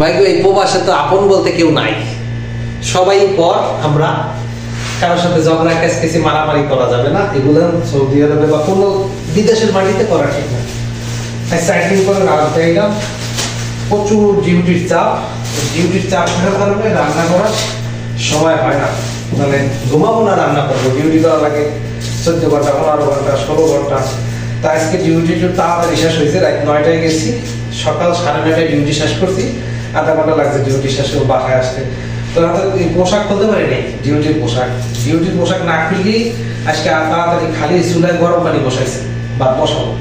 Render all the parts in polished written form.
ভাই এই প্রবাসে তো আপন বলতে কেউ নাই, সবাই পর। আমরা কারোর সাথে ঝগড়া কাছাকাছি মারামারি করা যাবে না, এগুলো সৌদি আরবে বা কোনো বিদেশের মাটিতে করা ঠিক না। সাইক্লিং করে রাজধানীটা প্রচুর ডিউটির চাপ থাকার কারণে রান্না করার সময় হয় না, মানে ঘুমাবো না রান্না করবো, ডিউটি করা লাগে 14 ঘন্টা 15 ঘন্টা 16 ঘন্টা। তা আজকে ডিউটি একটু তাড়াতাড়ি শেষ হয়েছে, রাত 9টায় গেছি, সকাল 9:30টায় ডিউটি শেষ করছি, আধা ঘন্টা লাগছে ডিউটি শেষ করে বাসায় আসতে। তো এই পোশাক খুলতে পারি নাই, ডিউটির পোশাক না খুললেই আজকে তাড়াতাড়ি খালি চুলায় গরম পানি বসাইছে, বা বসাবো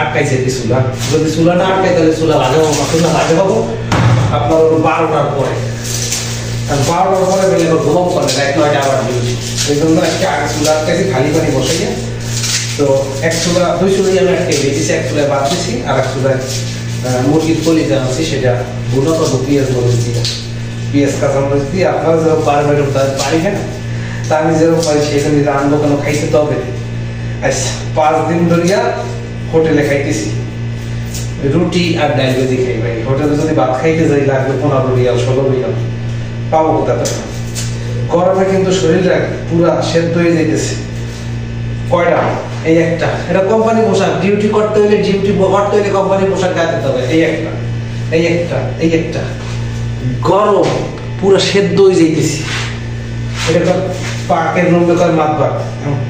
আটকাইছে কি চুলা, যদি চুলা না আটকাই তাহলে চুলা লাগে হবো আপনার 12টার পরে, 12টার পরে বেলে ঘুমাবো করে রাত 9টা আবার ডিউটি। এই জন্য আজকে আগে চুলা আটকাইছি, খালি পানি বসাইয়া। তো দুই চুলাই আমি আটকে দিয়েছি, এক চুলায় বাদ দিয়েছি, আর এক চুলায় মুরগির কলিজা আনছি, সেটা গুঁড়ো করবো পেঁয়াজ মরিচ দিয়ে, পেঁয়াজ কাঁচামরিচ দিয়ে। আপনারা যেরকম পারবেন পারি না, তা আমি যেরকম পারি সেখানে যদি আনবো কেন, খাইতে তো হবে। আচ্ছা 5 দিন ধরিয়া হোটেলে খাইতেছি, রুটি আর ডাল ভেজি খাই ভাই। হোটেলে যদি ভাত খাইতে যাই লাগবে 15 রিয়াল 16 রিয়াল, পাবো কোথাতে? গরমে কিন্তু শরীরটা পুরা সেদ্ধ হয়ে যাইতেছে। কয়টা? এই একটা, এটা কোম্পানি পোশাক, ডিউটি করতে হইলে কোম্পানি পোশাক গায়ে দিতে হবে। এই একটা গরম পুরো সেদ্ধ হয়ে যাইতেছি। এটা পাকের রুমে কর মাতবার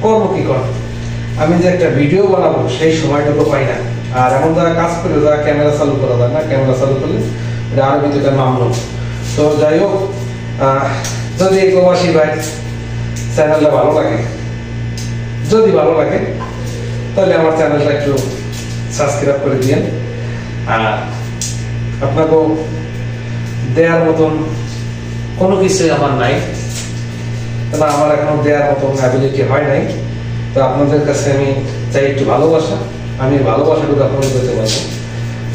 করবো কি কর, আমি যে একটা ভিডিও বানাবো সেই সময়টুকু পাই না। আর এমন যারা কাজ করে, যারা ক্যামেরা চালু করা যায় না, ক্যামেরা চালু করলে এটা আরো কিন্তু এটা মামলো। তো যাই হোক, যদি এই প্রবাসী ভাই চ্যানেলটা ভালো লাগে, যদি ভালো লাগে তাহলে আমার চ্যানেলটা একটু সাবস্ক্রাইব করে দিয়েন। আর আপনাকেও দেওয়ার মতন কোনো কিছুই আমার নাই, না আমার এখনো দেওয়ার মতন অ্যাবিলিটি হয় নাই। তো আপনাদের কাছে আমি চাই একটু ভালোবাসা, আমি ভালোবাসাটুকু আপনাদের দিতে পারবো।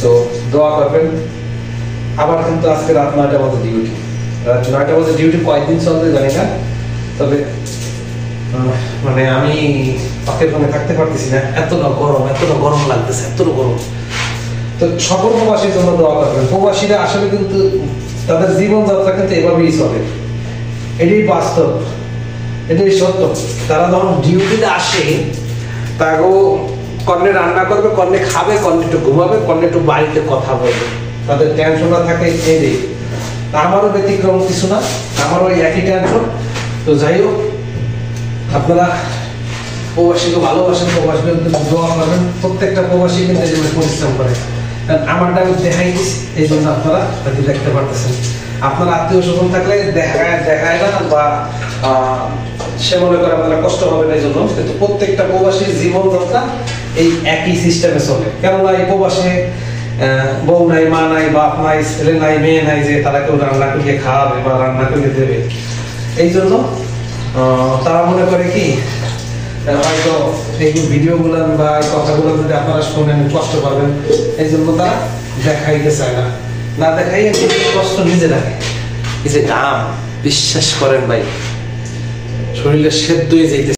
তো দোয়া করবেন। আবার কিন্তু আজকে রাত 9টা বাজে ডিউটি, রাত 9টা বাজে ডিউটি কয়েকদিন চলতে জানি না, তবে মানে আমি পাখির ফোনে থাকতে পারতেছি না, এতটা গরম লাগতেছে, এতটা গরম। তো সকল প্রবাসীর জন্য দোয়া করবেন। প্রবাসীরা আসলে কিন্তু তাদের জীবনযাত্রা কিন্তু এভাবেই চলে, এটাই বাস্তব, এটাই সত্য। তারা যখন ডিউটিতে আসে, তাকেও কর্নে রান্না করবে, কর্নে খাবে, কর্নে একটু ঘুমাবে, কর্নে একটু বাড়িতে কথা বলবে, তাদের টেনশনটা থাকে এই দিক। আমারও ব্যতিক্রম কিছু না, আমারও একই টেনশন। তো যাই হোক, আপনারা প্রবাসীকে ভালোবাসেন, প্রবাসীদের দোয়া করবেন। প্রত্যেকটা প্রবাসী কিন্তু এই জন্য পরিশ্রম করে, কারণ আমারটা আমি দেখাই দিচ্ছি, এই জন্য আপনারা হয়তো দেখতে পারতেছেন। আপনার আত্মীয় স্বজন থাকলে দেখায় না, বা সে মনে করে আপনারা কষ্ট হবে না, এই জন্য। কিন্তু প্রত্যেকটা প্রবাসীর জীবনযাত্রা এই একই সিস্টেমে চলে। কেননা এই প্রবাসে বউ নাই, মা নাই, বাপ নাই, ছেলে নাই, মেয়ে নাই, যে তারা কেউ রান্না করিয়ে খাওয়াবে বা রান্না করে দেবে। এই জন্য তারা মনে করে কি, হয়তো এই ভিডিওগুলো বা এই কথাগুলো যদি আপনারা শোনেন কষ্ট পাবেন, এই জন্য তারা দেখাইতে চায় না, না দেখাইয়ে কষ্ট নিজে রাখে। এই যে ঘাম, বিশ্বাস করেন ভাই, শরীরে সেদ্ধ হয়ে যাইতে